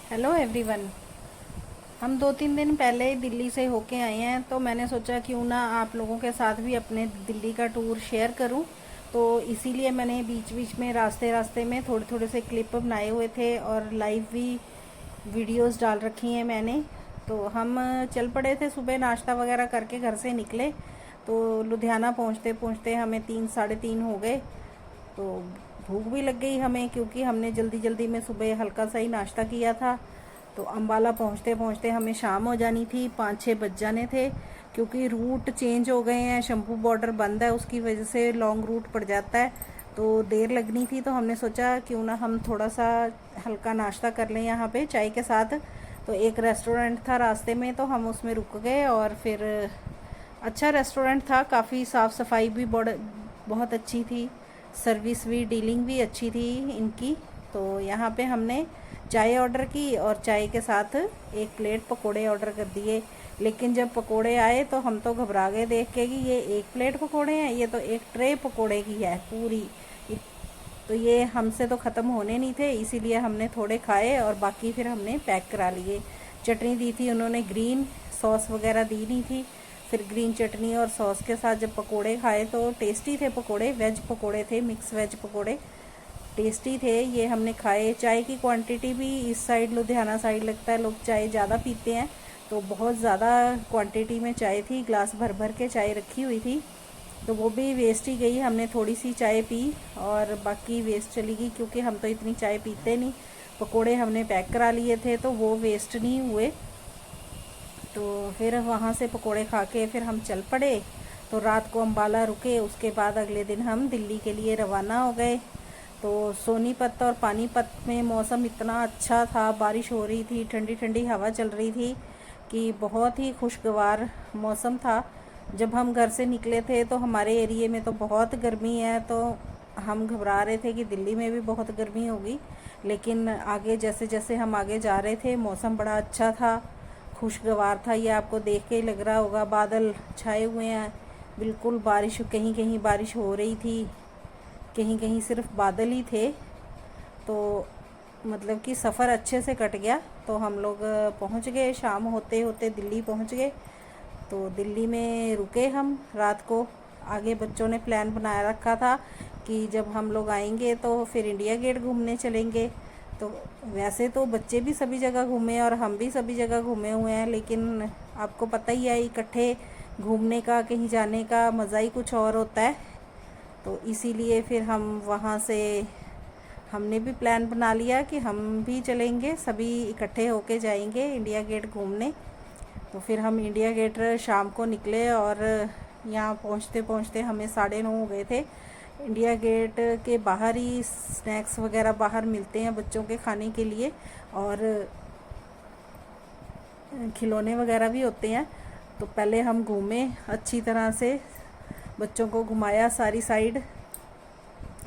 Hello everyone. हम 2-3 दिन पहले ही दिल्ली से होके आए हैं, तो मैंने सोचा क्यों ना आप लोगों के साथ भी अपने दिल्ली का टूर शेयर करूं। तो इसीलिए मैंने बीच बीच में रास्ते रास्ते में थोड़े थोड़े से क्लिप बनाए हुए थे और लाइव भी वीडियोस डाल रखी हैं मैंने। तो हम चल पड़े थे, सुबह नाश्ता वगैरह करके घर से निकले। तो लुधियाना पहुंचते पहुंचते हमें 3 साढ़े 3 हो गए। तो भूख भी लग गई हमें, क्योंकि हमने जल्दी जल्दी में सुबह हल्का सा ही नाश्ता किया था। तो अम्बाला पहुंचते पहुंचते हमें शाम हो जानी थी, 5-6 बज जाने थे। क्योंकि रूट चेंज हो गए हैं, शंभू बॉर्डर बंद है, उसकी वजह से लॉन्ग रूट पड़ जाता है, तो देर लगनी थी। तो हमने सोचा क्यों ना हम थोड़ा सा हल्का नाश्ता कर लें यहाँ पे चाय के साथ। तो एक रेस्टोरेंट था रास्ते में, तो हम उसमें रुक गए। और फिर अच्छा रेस्टोरेंट था, काफ़ी साफ़ सफाई भी बहुत अच्छी थी, सर्विस भी, डीलिंग भी अच्छी थी इनकी। तो यहाँ पे हमने चाय ऑर्डर की और चाय के साथ एक प्लेट पकोड़े ऑर्डर कर दिए। लेकिन जब पकोड़े आए तो हम तो घबरा गए देख के कि ये एक प्लेट पकोड़े हैं, ये तो एक ट्रे पकोड़े की है पूरी। तो ये हमसे तो ख़त्म होने नहीं थे, इसीलिए हमने थोड़े खाए और बाकी फिर हमने पैक करा लिए। चटनी दी थी उन्होंने ग्रीन, सॉस वगैरह दी नहीं थी। फिर ग्रीन चटनी और सॉस के साथ जब पकोड़े खाए तो टेस्टी थे पकोड़े, वेज पकोड़े थे, मिक्स वेज पकोड़े टेस्टी थे। ये हमने खाए। चाय की क्वांटिटी भी इस साइड लुधियाना साइड लगता है लोग चाय ज़्यादा पीते हैं, तो बहुत ज़्यादा क्वांटिटी में चाय थी, ग्लास भर भर के चाय रखी हुई थी। तो वो भी वेस्ट ही गई, हमने थोड़ी सी चाय पी और बाकी वेस्ट चली गई, क्योंकि हम तो इतनी चाय पीते नहीं। पकोड़े हमने पैक करा लिए थे तो वो वेस्ट नहीं हुए। तो फिर वहाँ से पकोड़े खा के फिर हम चल पड़े। तो रात को अम्बाला रुके, उसके बाद अगले दिन हम दिल्ली के लिए रवाना हो गए। तो सोनीपत और पानीपत में मौसम इतना अच्छा था, बारिश हो रही थी, ठंडी ठंडी हवा चल रही थी कि बहुत ही खुशगवार मौसम था। जब हम घर से निकले थे तो हमारे एरिए में तो बहुत गर्मी है, तो हम घबरा रहे थे कि दिल्ली में भी बहुत गर्मी होगी। लेकिन आगे जैसे जैसे हम आगे जा रहे थे मौसम बड़ा अच्छा था, खुशगवार था। ये आपको देख के ही लग रहा होगा, बादल छाए हुए हैं, बिल्कुल बारिश, कहीं कहीं बारिश हो रही थी, कहीं कहीं सिर्फ बादल ही थे। तो मतलब कि सफ़र अच्छे से कट गया। तो हम लोग पहुंच गए, शाम होते होते दिल्ली पहुंच गए। तो दिल्ली में रुके हम रात को। आगे बच्चों ने प्लान बनाया रखा था कि जब हम लोग आएंगे तो फिर इंडिया गेट घूमने चलेंगे। तो वैसे तो बच्चे भी सभी जगह घूमे और हम भी सभी जगह घूमे हुए हैं, लेकिन आपको पता ही है इकट्ठे घूमने का, कहीं जाने का मज़ा ही कुछ और होता है। तो इसीलिए फिर हम वहाँ से हमने भी प्लान बना लिया कि हम भी चलेंगे, सभी इकट्ठे होके जाएंगे इंडिया गेट घूमने। तो फिर हम इंडिया गेट शाम को निकले और यहाँ पहुँचते पहुँचते हमें 9:30 हो गए थे। इंडिया गेट के बाहर ही स्नैक्स वगैरह बाहर मिलते हैं बच्चों के खाने के लिए, और खिलौने वगैरह भी होते हैं। तो पहले हम घूमे अच्छी तरह से, बच्चों को घुमाया सारी साइड,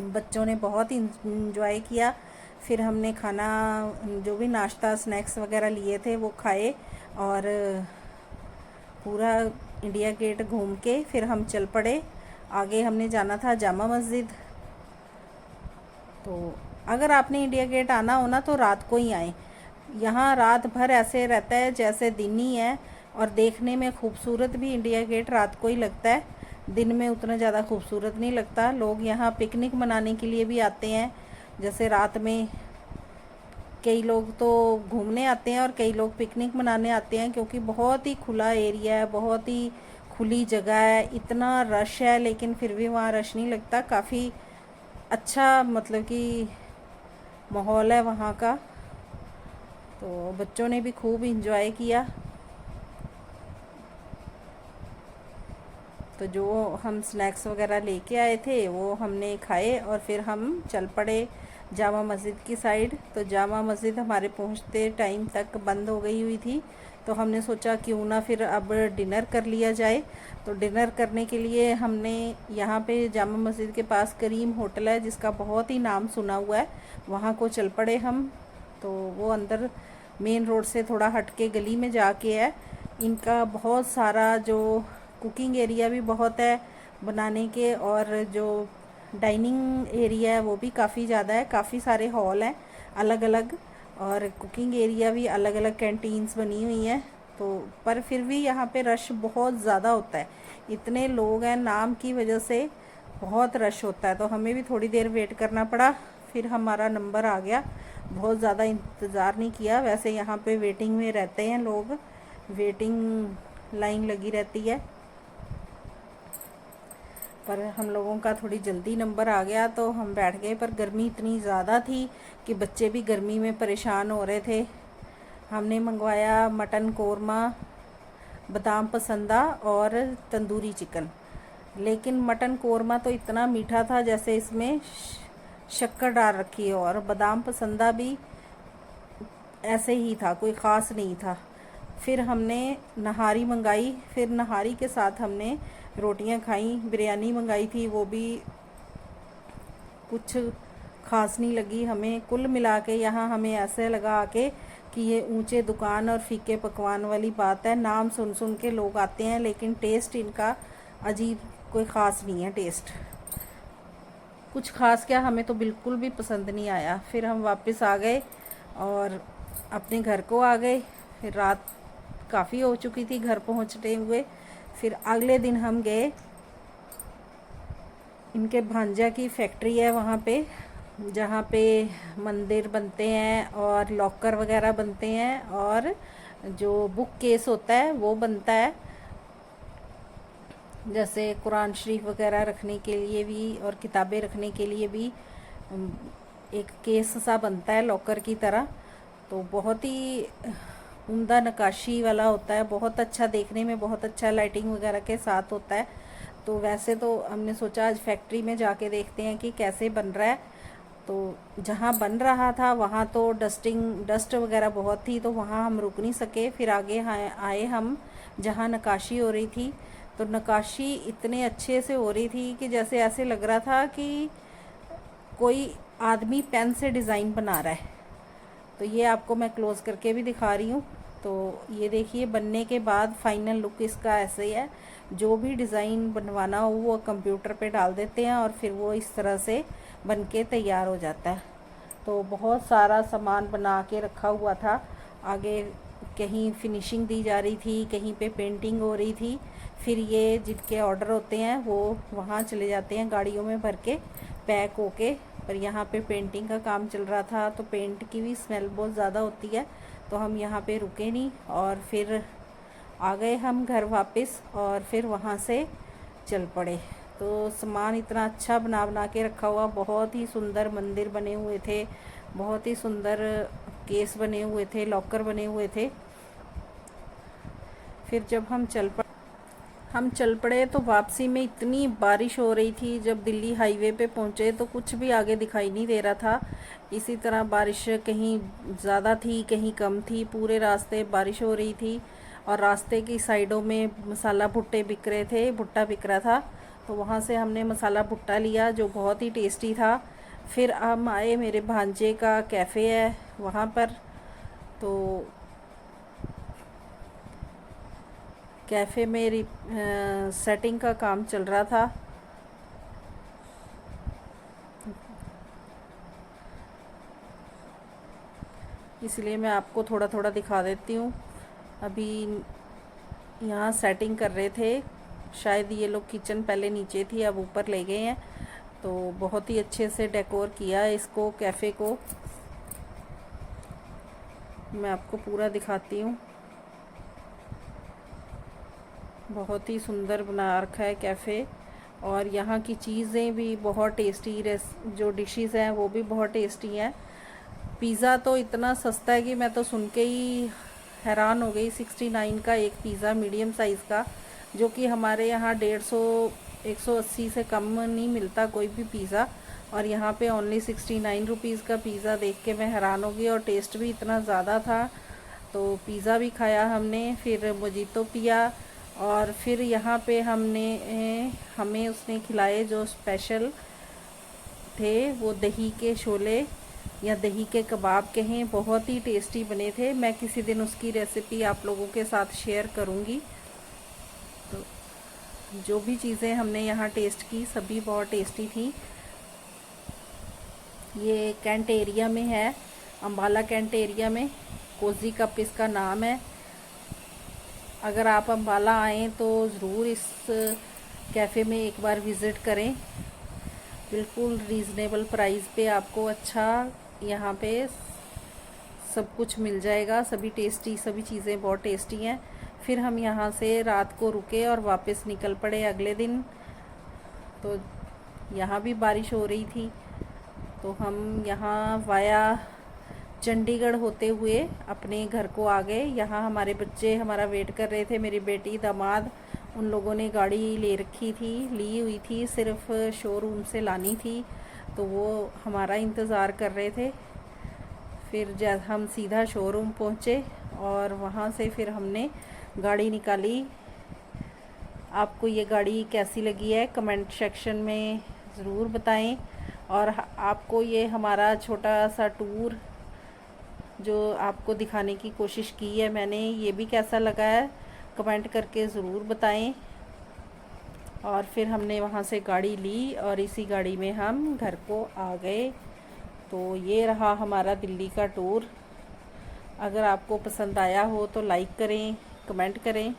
बच्चों ने बहुत इंजॉय किया। फिर हमने खाना, जो भी नाश्ता स्नैक्स वगैरह लिए थे वो खाए और पूरा इंडिया गेट घूम के फिर हम चल पड़े। आगे हमने जाना था जामा मस्जिद। तो अगर आपने इंडिया गेट आना हो ना तो रात को ही आए, यहाँ रात भर ऐसे रहता है जैसे दिन ही है। और देखने में खूबसूरत भी इंडिया गेट रात को ही लगता है, दिन में उतना ज़्यादा खूबसूरत नहीं लगता। लोग यहाँ पिकनिक मनाने के लिए भी आते हैं, जैसे रात में कई लोग तो घूमने आते हैं और कई लोग पिकनिक मनाने आते हैं, क्योंकि बहुत ही खुला एरिया है, बहुत ही खुली जगह है। इतना रश है लेकिन फिर भी वहाँ रश नहीं लगता, काफ़ी अच्छा मतलब कि माहौल है वहाँ का। तो बच्चों ने भी खूब इंजॉय किया। तो जो हम स्नैक्स वगैरह लेके आए थे वो हमने खाए और फिर हम चल पड़े जामा मस्जिद की साइड। तो जामा मस्जिद हमारे पहुंचते टाइम तक बंद हो गई हुई थी, तो हमने सोचा क्यों ना फिर अब डिनर कर लिया जाए। तो डिनर करने के लिए हमने यहाँ पे जामा मस्जिद के पास करीम होटल है, जिसका बहुत ही नाम सुना हुआ है, वहाँ को चल पड़े हम। तो वो अंदर मेन रोड से थोड़ा हट के गली में जाके है। इनका बहुत सारा जो कुकिंग एरिया भी बहुत है बनाने के, और जो डाइनिंग एरिया है वो भी काफ़ी ज़्यादा है, काफ़ी सारे हॉल हैं अलग अलग। और कुकिंग एरिया भी अलग अलग कैंटीन्स बनी हुई हैं। तो पर फिर भी यहाँ पे रश बहुत ज़्यादा होता है, इतने लोग हैं, नाम की वजह से बहुत रश होता है। तो हमें भी थोड़ी देर वेट करना पड़ा, फिर हमारा नंबर आ गया। बहुत ज़्यादा इंतज़ार नहीं किया, वैसे यहाँ पे वेटिंग में रहते हैं लोग, वेटिंग लाइन लगी रहती है, पर हम लोगों का थोड़ी जल्दी नंबर आ गया तो हम बैठ गए। पर गर्मी इतनी ज़्यादा थी कि बच्चे भी गर्मी में परेशान हो रहे थे। हमने मंगवाया मटन कोरमा, बादाम पसंदा और तंदूरी चिकन। लेकिन मटन कोरमा तो इतना मीठा था जैसे इसमें शक्कर डाल रखी है, और बादाम पसंदा भी ऐसे ही था, कोई ख़ास नहीं था। फिर हमने नहारी मंगाई, फिर नहारी के साथ हमने रोटियां खाई। बिरयानी मंगाई थी, वो भी कुछ ख़ास नहीं लगी हमें। कुल मिला के यहाँ हमें ऐसे लगा आके कि ये ऊंचे दुकान और फीके पकवान वाली बात है। नाम सुन सुन के लोग आते हैं, लेकिन टेस्ट इनका अजीब, कोई ख़ास नहीं है टेस्ट। कुछ ख़ास क्या, हमें तो बिल्कुल भी पसंद नहीं आया। फिर हम वापस आ गए और अपने घर को आ गए। फिर रात काफ़ी हो चुकी थी घर पहुंचते हुए। फिर अगले दिन हम गए, इनके भांजा की फैक्ट्री है वहाँ पे, जहाँ पे मंदिर बनते हैं और लॉकर वगैरह बनते हैं, और जो बुक केस होता है वो बनता है, जैसे कुरान शरीफ वगैरह रखने के लिए भी और किताबें रखने के लिए भी एक केस सा बनता है लॉकर की तरह। तो बहुत ही उम्दा नक्काशी वाला होता है, बहुत अच्छा देखने में, बहुत अच्छा लाइटिंग वगैरह के साथ होता है। तो वैसे तो हमने सोचा आज फैक्ट्री में जाके देखते हैं कि कैसे बन रहा है। तो जहाँ बन रहा था वहाँ तो डस्ट वगैरह बहुत थी, तो वहाँ हम रुक नहीं सके। फिर आगे आए हम जहाँ नक्काशी हो रही थी। तो नक्काशी इतने अच्छे से हो रही थी कि जैसे ऐसे लग रहा था कि कोई आदमी पेन से डिज़ाइन बना रहा है। तो ये आपको मैं क्लोज़ करके भी दिखा रही हूँ। तो ये देखिए, बनने के बाद फाइनल लुक इसका ऐसे ही है। जो भी डिज़ाइन बनवाना हो वो कंप्यूटर पे डाल देते हैं और फिर वो इस तरह से बन के तैयार हो जाता है। तो बहुत सारा सामान बना के रखा हुआ था, आगे कहीं फिनिशिंग दी जा रही थी, कहीं पे पेंटिंग हो रही थी। फिर ये जिनके ऑर्डर होते हैं वो वहाँ चले जाते हैं गाड़ियों में भर के, पैक होके। पर यहाँ पे पेंटिंग का काम चल रहा था, तो पेंट की भी स्मेल बहुत ज़्यादा होती है, तो हम यहाँ पे रुके नहीं और फिर आ गए हम घर वापस, और फिर वहाँ से चल पड़े। तो सामान इतना अच्छा बना बना के रखा हुआ, बहुत ही सुंदर मंदिर बने हुए थे, बहुत ही सुंदर केस बने हुए थे, लॉकर बने हुए थे। फिर जब हम चल पड़े तो वापसी में इतनी बारिश हो रही थी। जब दिल्ली हाईवे पे पहुँचे तो कुछ भी आगे दिखाई नहीं दे रहा था। इसी तरह बारिश कहीं ज़्यादा थी, कहीं कम थी, पूरे रास्ते बारिश हो रही थी। और रास्ते की साइडों में मसाला भुट्टे बिक रहे थे, भुट्टा बिक रहा था, तो वहाँ से हमने मसाला भुट्टा लिया जो बहुत ही टेस्टी था। फिर हम आए, मेरे भांजे का कैफ़े है वहाँ पर, तो कैफ़े में सेटिंग का काम चल रहा था। इसलिए मैं आपको थोड़ा थोड़ा दिखा देती हूँ। अभी यहाँ सेटिंग कर रहे थे, शायद ये लोग किचन पहले नीचे थी, अब ऊपर ले गए हैं। तो बहुत ही अच्छे से डेकोर किया है इसको, कैफ़े को। मैं आपको पूरा दिखाती हूँ, बहुत ही सुंदर बना रखा है कैफ़े। और यहाँ की चीज़ें भी बहुत टेस्टी, जो डिशेस हैं वो भी बहुत टेस्टी हैं। पिज़्ज़ा तो इतना सस्ता है कि मैं तो सुन के ही हैरान हो गई। 69 का एक पिज़्ज़ा मीडियम साइज़ का, जो कि हमारे यहाँ 150 180 से कम नहीं मिलता कोई भी पिज़्ज़ा, और यहाँ पे ओनली 69 रुपीज़ का पिज़्ज़ा देख के मैं हैरान हो गई। और टेस्ट भी इतना ज़्यादा था। तो पिज़्ज़ा भी खाया हमने, फिर मोजितो पिया, और फिर यहाँ पे हमें उसने खिलाए जो स्पेशल थे, वो दही के शोले या दही के कबाब कहें, बहुत ही टेस्टी बने थे। मैं किसी दिन उसकी रेसिपी आप लोगों के साथ शेयर करूँगी। तो जो भी चीज़ें हमने यहाँ टेस्ट की सभी बहुत टेस्टी थी। ये कैंट एरिया में है, अम्बाला कैंट एरिया में। कोजी कप इसका नाम है। अगर आप अम्बाला आएँ तो ज़रूर इस कैफ़े में एक बार विज़िट करें। बिल्कुल रीज़नेबल प्राइस पे आपको अच्छा यहाँ पे सब कुछ मिल जाएगा। सभी चीज़ें बहुत टेस्टी हैं। फिर हम यहाँ से रात को रुके और वापस निकल पड़े अगले दिन। तो यहाँ भी बारिश हो रही थी, तो हम यहाँ वाया चंडीगढ़ होते हुए अपने घर को आ गए। यहाँ हमारे बच्चे हमारा वेट कर रहे थे, मेरी बेटी, दामाद। उन लोगों ने गाड़ी ली हुई थी, सिर्फ शोरूम से लानी थी, तो वो हमारा इंतज़ार कर रहे थे। फिर जब हम सीधा शोरूम पहुँचे और वहाँ से फिर हमने गाड़ी निकाली। आपको ये गाड़ी कैसी लगी है कमेंट सेक्शन में ज़रूर बताएं। और आपको ये हमारा छोटा सा टूर जो आपको दिखाने की कोशिश की है मैंने, ये भी कैसा लगा है कमेंट करके ज़रूर बताएं। और फिर हमने वहाँ से गाड़ी ली और इसी गाड़ी में हम घर को आ गए। तो ये रहा हमारा दिल्ली का टूर। अगर आपको पसंद आया हो तो लाइक करें, कमेंट करें।